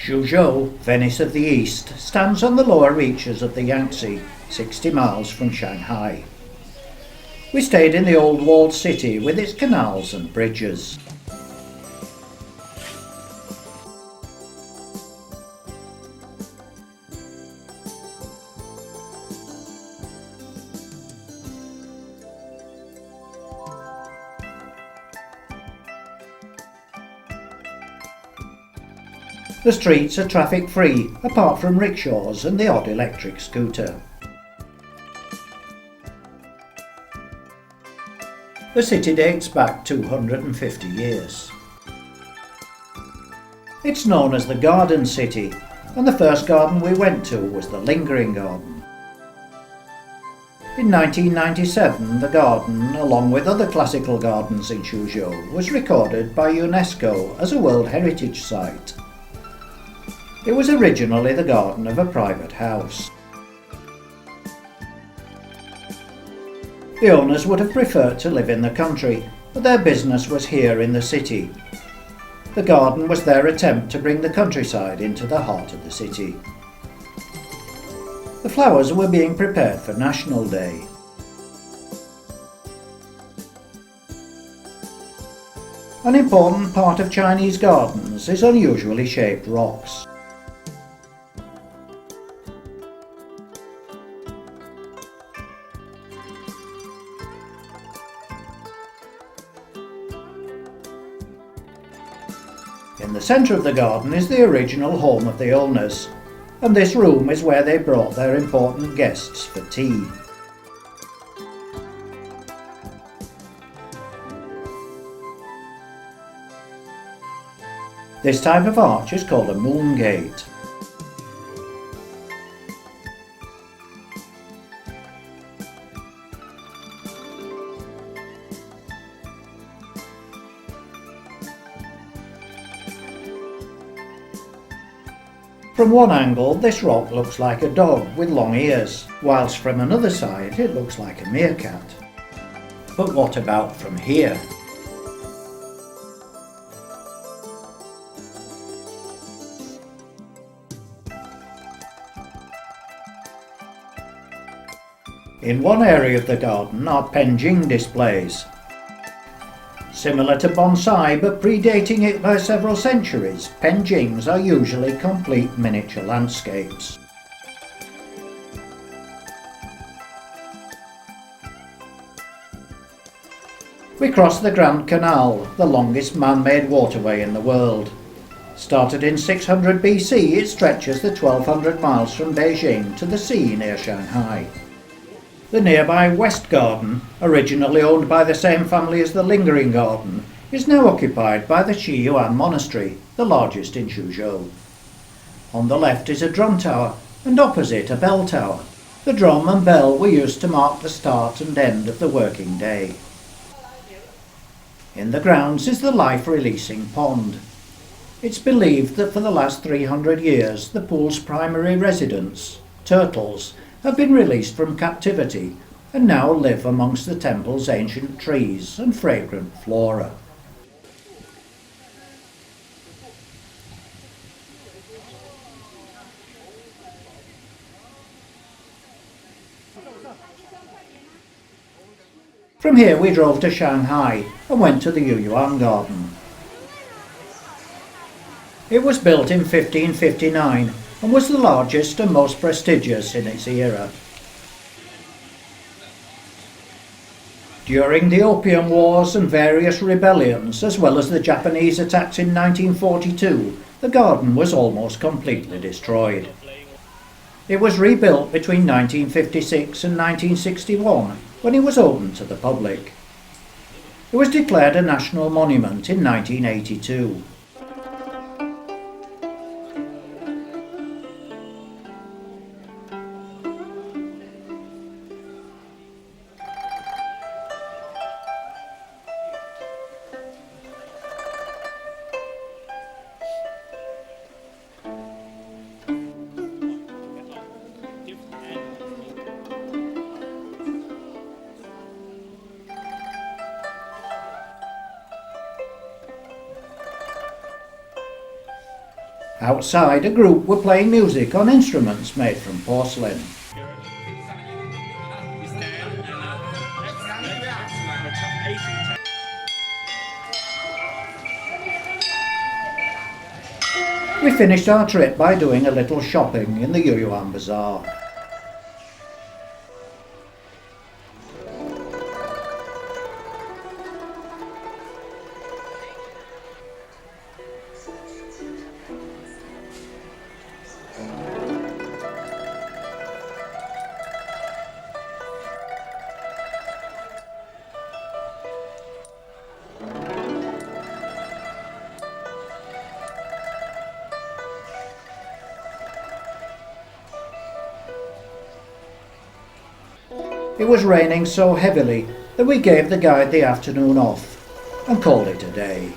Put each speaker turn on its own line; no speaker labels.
Suzhou, Venice of the East, stands on the lower reaches of the Yangtze, 60 miles from Shanghai. We stayed in the old walled city with its canals and bridges. The streets are traffic-free, apart from rickshaws and the odd electric scooter. The city dates back 250 years. It's known as the Garden City, and the first garden we went to was the Lingering Garden. In 1997, the garden, along with other classical gardens in Suzhou, was recorded by UNESCO as a World Heritage Site. It was originally the garden of a private house. The owners would have preferred to live in the country, but their business was here in the city. The garden was their attempt to bring the countryside into the heart of the city. The flowers were being prepared for National Day. An important part of Chinese gardens is unusually shaped rocks. In the centre of the garden is the original home of the owners, and this room is where they brought their important guests for tea. This type of arch is called a moon gate. From one angle, this rock looks like a dog with long ears, whilst from another side it looks like a meerkat. But what about from here? In one area of the garden are Penjing Displays. Similar to bonsai but predating it by several centuries, Penjings are usually complete miniature landscapes. We crossed the Grand Canal, the longest man-made waterway in the world. Started in 600 BC, it stretches the 1200 miles from Beijing to the sea near Shanghai. The nearby West Garden, originally owned by the same family as the Lingering Garden, is now occupied by the Shiyuan Monastery, the largest in Suzhou. On the left is a drum tower, and opposite a bell tower. The drum and bell were used to mark the start and end of the working day. In the grounds is the life-releasing pond. It's believed that for the last 300 years the pool's primary residents, turtles, have been released from captivity and now live amongst the temple's ancient trees and fragrant flora. From here we drove to Shanghai and went to the Yuan Garden. It was built in 1559 and was the largest and most prestigious in its era. During the Opium Wars and various rebellions, as well as the Japanese attacks in 1942, the garden was almost completely destroyed. It was rebuilt between 1956 and 1961, when it was opened to the public. It was declared a national monument in 1982. Outside, a group were playing music on instruments made from porcelain. We finished our trip by doing a little shopping in the Yuyuan Bazaar. It was raining so heavily that we gave the guide the afternoon off and called it a day.